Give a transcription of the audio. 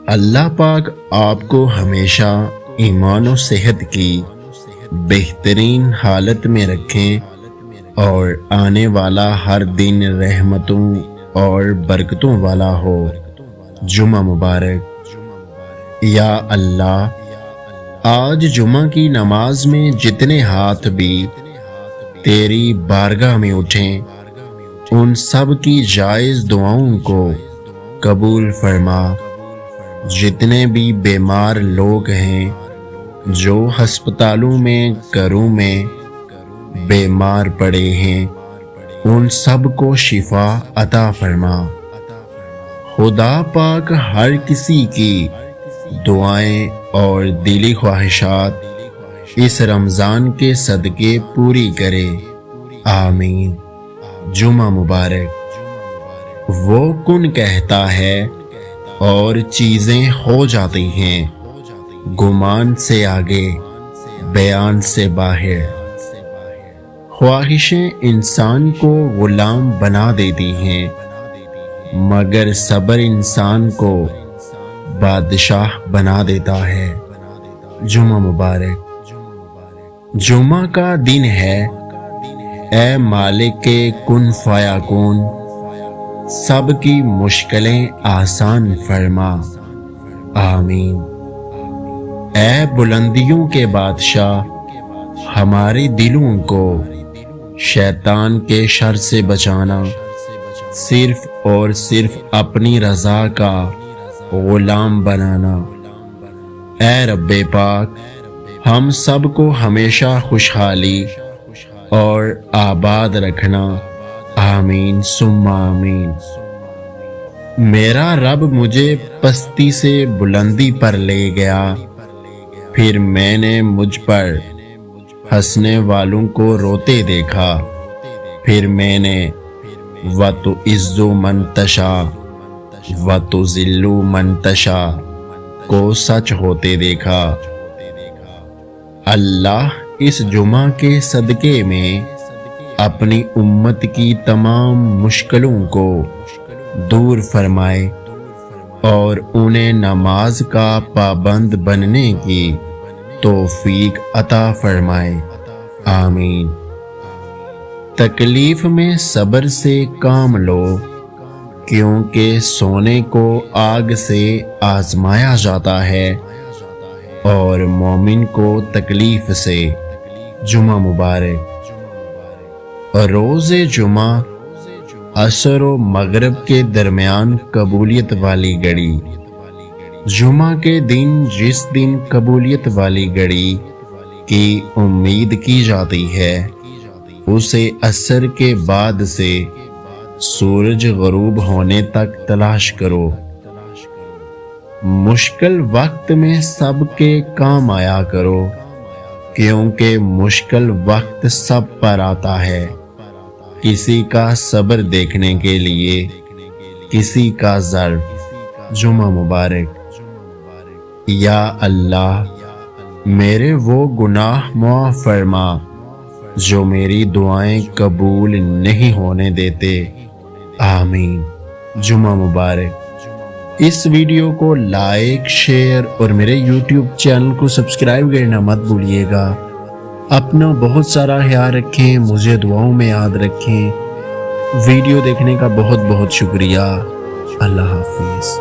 اللہ پاک آپ کو ہمیشہ ایمان و صحت کی بہترین حالت میں رکھیں اور آنے والا ہر دن رحمتوں اور برکتوں والا ہو۔ جمعہ مبارک۔ یا اللہ، آج جمعہ کی نماز میں جتنے ہاتھ بھی تیری بارگاہ میں اٹھیں، ان سب کی جائز دعاؤں کو قبول فرما۔ جتنے بھی بیمار لوگ ہیں جو ہسپتالوں میں گھروں میں بیمار پڑے ہیں، ان سب کو شفا عطا فرما۔ خدا پاک ہر کسی کی دعائیں اور دلی خواہشات اس رمضان کے صدقے پوری کرے، آمین۔ جمعہ مبارک۔ وہ کن کہتا ہے اور چیزیں ہو جاتی ہیں، گمان سے آگے بیان سے باہر۔ خواہشیں انسان کو غلام بنا دیتی ہیں، مگر صبر انسان کو بادشاہ بنا دیتا ہے۔ جمعہ مبارک۔ جمعہ کا دن ہے، اے مالک کے کن فیکون، سب کی مشکلیں آسان فرما، آمین۔ اے بلندیوں کے بادشاہ، ہمارے دلوں کو شیطان کے شر سے بچانا، صرف اور صرف اپنی رضا کا غلام بنانا۔ اے رب پاک، ہم سب کو ہمیشہ خوشحالی اور آباد رکھنا، آمین ثم آمین۔ میرا رب مجھے پستی سے بلندی پر لے گیا، پھر میں نے مجھ پر ہنسنے والوں کو روتے دیکھا، پھر میں نے وَتُعِزُّ مَن تَشَاءُ وَتُذِلُّ مَن تَشَاءُ کو سچ ہوتے دیکھا۔ اللہ اس جمعہ کے صدقے میں اپنی امت کی تمام مشکلوں کو دور فرمائے اور انہیں نماز کا پابند بننے کی توفیق عطا فرمائے، آمین۔ تکلیف میں صبر سے کام لو، کیونکہ سونے کو آگ سے آزمایا جاتا ہے اور مومن کو تکلیف سے۔ جمعہ مبارک۔ روز جمعہ عصر و مغرب کے درمیان قبولیت والی گھڑی۔ جمعہ کے دن جس دن قبولیت والی گھڑی کی امید کی جاتی ہے، اسے عصر کے بعد سے سورج غروب ہونے تک تلاش کرو۔ مشکل وقت میں سب کے کام آیا کرو، کیونکہ مشکل وقت سب پر آتا ہے۔ کسی کا صبر دیکھنے کے لیے کسی کا ظرف۔ جمعہ مبارک۔ یا اللہ، میرے وہ گناہ معاف فرما جو میری دعائیں قبول نہیں ہونے دیتے، آمین۔ جمعہ مبارک۔ اس ویڈیو کو لائک، شیئر اور میرے یوٹیوب چینل کو سبسکرائب کرنا مت بھولیے گا۔ اپنا بہت سارا خیال رکھیں، مجھے دعاؤں میں یاد رکھیں۔ ویڈیو دیکھنے کا بہت بہت شکریہ۔ اللہ حافظ۔